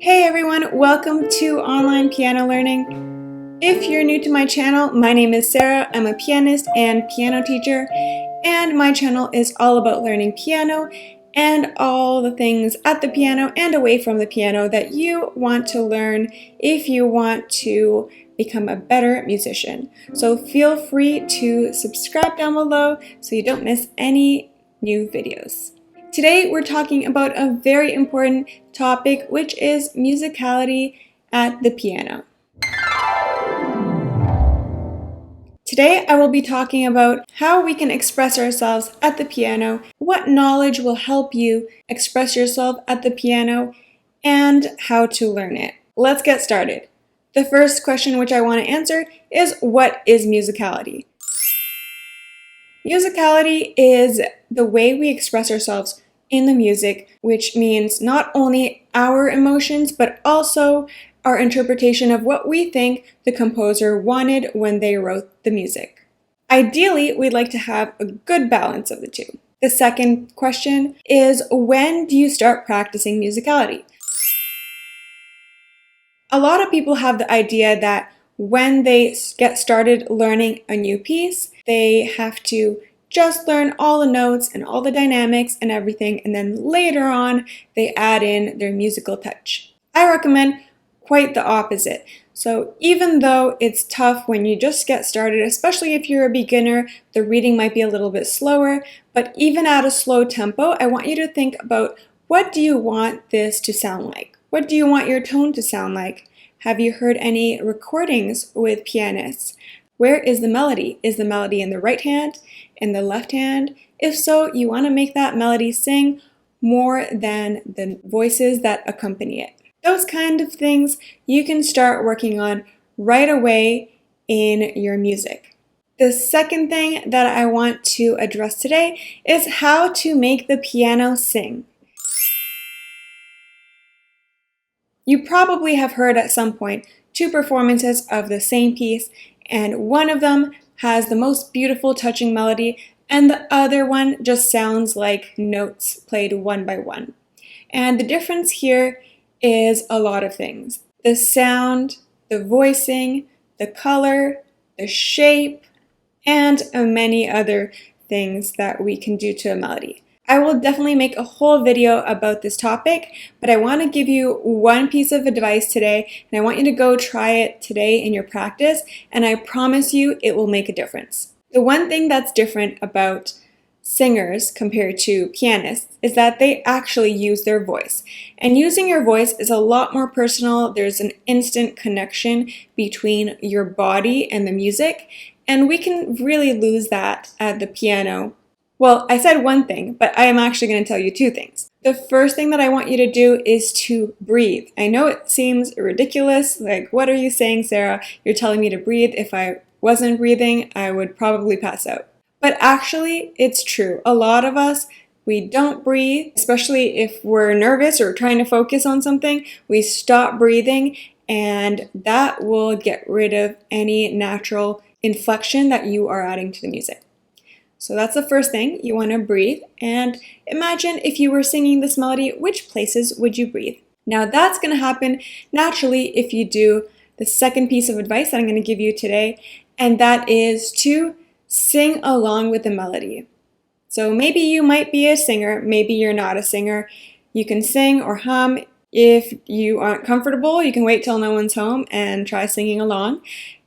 Hey everyone, welcome to Online Piano Learning. If you're new to my channel, my name is Sarah. I'm a pianist and piano teacher, and my channel is all about learning piano and all the things at the piano and away from the piano that you want to learn if you want to become a better musician. So feel free to subscribe down below so you don't miss any new videos. Today we're talking about a very important topic, which is musicality at the piano. Today I will be talking about how we can express ourselves at the piano, what knowledge will help you express yourself at the piano, and how to learn it. Let's get started. The first question which I want to answer is, what is musicality? Musicality is the way we express ourselves in the music, which means not only our emotions, but also our interpretation of what we think the composer wanted when they wrote the music. Ideally, we'd like to have a good balance of the two. The second question is, when do you start practicing musicality? A lot of people have the idea that when they get started learning a new piece, they have to just learn all the notes and all the dynamics and everything, and then later on they add in their musical touch. I recommend quite the opposite. So even though it's tough when you just get started, especially if you're a beginner, the reading might be a little bit slower, but even at a slow tempo, I want you to think about, what do you want this to sound like? What do you want your tone to sound like? Have you heard any recordings with pianists? Where is the melody? Is the melody in the right hand? In the left hand? If so, you want to make that melody sing more than the voices that accompany it. Those kind of things you can start working on right away in your music. The second thing that I want to address today is how to make the piano sing. You probably have heard at some point two performances of the same piece, and one of them has the most beautiful touching melody, and the other one just sounds like notes played one by one. And the difference here is a lot of things. The sound, the voicing, the color, the shape, and many other things that we can do to a melody. I will definitely make a whole video about this topic, but I want to give you one piece of advice today, and I want you to go try it today in your practice, and I promise you it will make a difference. The one thing that's different about singers compared to pianists is that they actually use their voice. And using your voice is a lot more personal. There's an instant connection between your body and the music, and we can really lose that at the piano. Well, I said one thing, but I am actually going to tell you two things. The first thing that I want you to do is to breathe. I know it seems ridiculous, like, what are you saying, Sarah? You're telling me to breathe. If I wasn't breathing, I would probably pass out. But actually, it's true. A lot of us, we don't breathe, especially if we're nervous or trying to focus on something. We stop breathing, and that will get rid of any natural inflection that you are adding to the music. So that's the first thing. You want to breathe, and imagine if you were singing this melody, which places would you breathe? Now that's going to happen naturally if you do the second piece of advice that I'm going to give you today, and that is to sing along with the melody. So maybe you might be a singer, maybe you're not a singer. You can sing or hum. If you aren't comfortable, you can wait till no one's home and try singing along.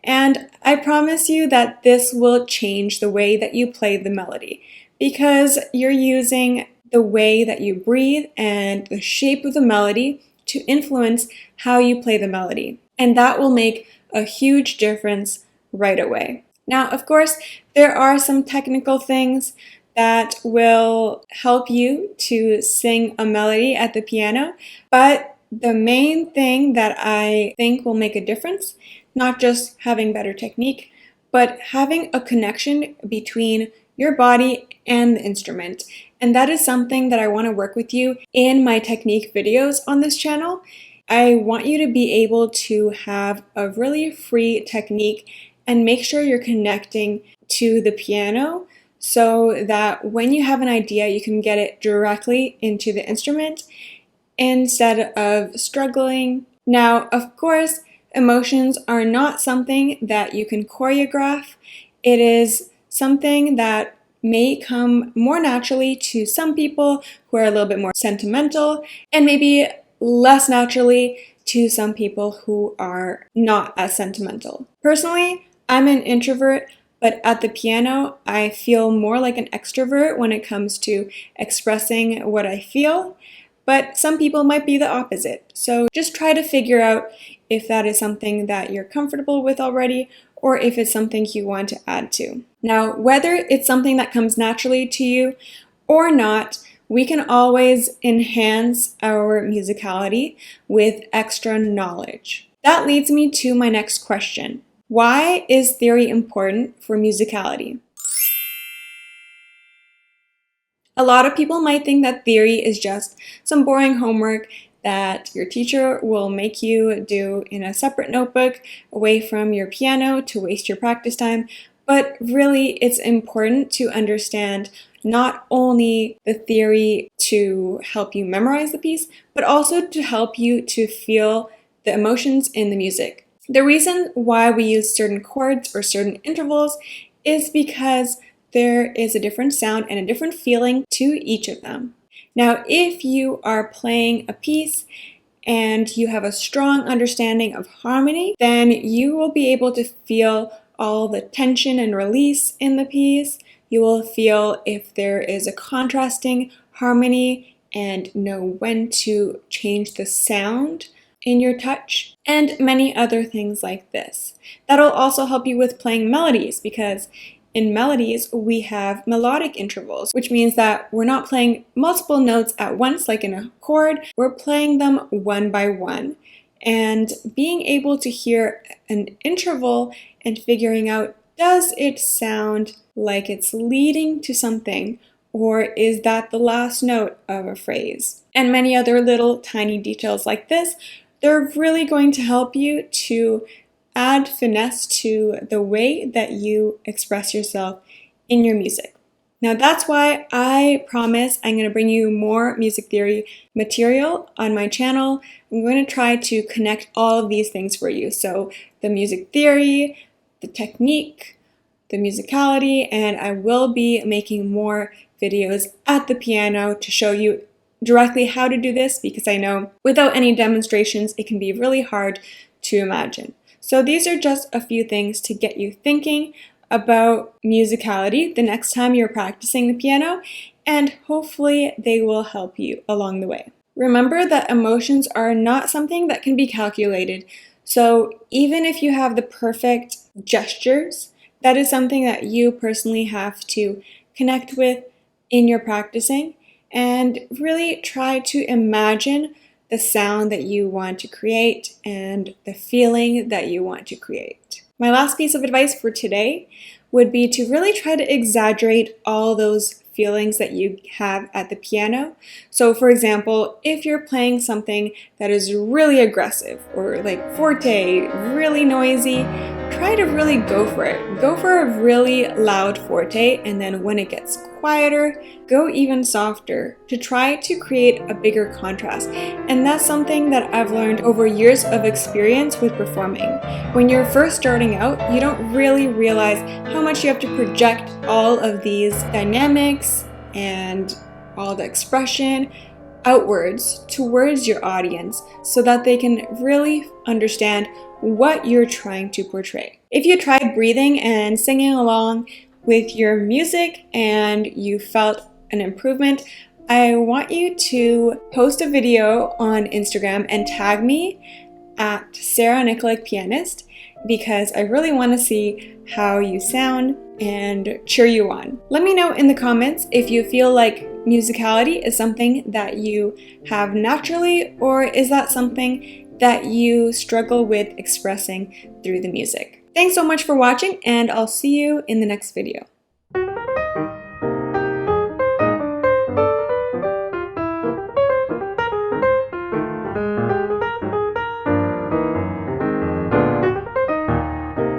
And I promise you that this will change the way that you play the melody, because you're using the way that you breathe and the shape of the melody to influence how you play the melody. And that will make a huge difference right away. Now, of course, there are some technical things that will help you to sing a melody at the piano, but the main thing that I think will make a difference, not just having better technique, but having a connection between your body and the instrument. And that is something that I want to work with you in my technique videos on this channel. I want you to be able to have a really free technique and make sure you're connecting to the piano so that when you have an idea, you can get it directly into the instrument instead of struggling. Now, of course, emotions are not something that you can choreograph. It is something that may come more naturally to some people who are a little bit more sentimental, and maybe less naturally to some people who are not as sentimental. Personally, I'm an introvert, but at the piano, I feel more like an extrovert when it comes to expressing what I feel, but some people might be the opposite. So just try to figure out if that is something that you're comfortable with already, or if it's something you want to add to. Now, whether it's something that comes naturally to you or not, we can always enhance our musicality with extra knowledge. That leads me to my next question. Why is theory important for musicality? A lot of people might think that theory is just some boring homework that your teacher will make you do in a separate notebook away from your piano to waste your practice time, but really it's important to understand not only the theory to help you memorize the piece, but also to help you to feel the emotions in the music. The reason why we use certain chords or certain intervals is because there is a different sound and a different feeling to each of them. Now, if you are playing a piece and you have a strong understanding of harmony, then you will be able to feel all the tension and release in the piece. You will feel if there is a contrasting harmony and know when to change the sound in your touch, and many other things like this. That'll also help you with playing melodies, because in melodies, we have melodic intervals, which means that we're not playing multiple notes at once like in a chord, we're playing them one by one. And being able to hear an interval and figuring out, does it sound like it's leading to something, or is that the last note of a phrase? And many other little tiny details like this, they're really going to help you to add finesse to the way that you express yourself in your music. Now that's why I promise I'm going to bring you more music theory material on my channel. I'm going to try to connect all of these things for you. So the music theory, the technique, the musicality, and I will be making more videos at the piano to show you directly how to do this, because I know without any demonstrations it can be really hard to imagine. So these are just a few things to get you thinking about musicality the next time you're practicing the piano, and hopefully they will help you along the way. Remember that emotions are not something that can be calculated. So even if you have the perfect gestures, that is something that you personally have to connect with in your practicing, and really try to imagine the sound that you want to create and the feeling that you want to create. My last piece of advice for today would be to really try to exaggerate all those feelings that you have at the piano. So for example, if you're playing something that is really aggressive or like forte, really noisy, try to really go for it. Go for a really loud forte, and then when it gets quieter, go even softer to try to create a bigger contrast. And that's something that I've learned over years of experience with performing. When you're first starting out, you don't really realize how much you have to project all of these dynamics and all the expression outwards towards your audience so that they can really understand what you're trying to portray. If you tried breathing and singing along with your music and you felt an improvement, I want you to post a video on Instagram and tag me at Sara Nikolic pianist, because I really want to see how you sound and cheer you on. Let me know in the comments if you feel like musicality is something that you have naturally, or is that something that you struggle with expressing through the music? Thanks so much for watching, and I'll see you in the next video.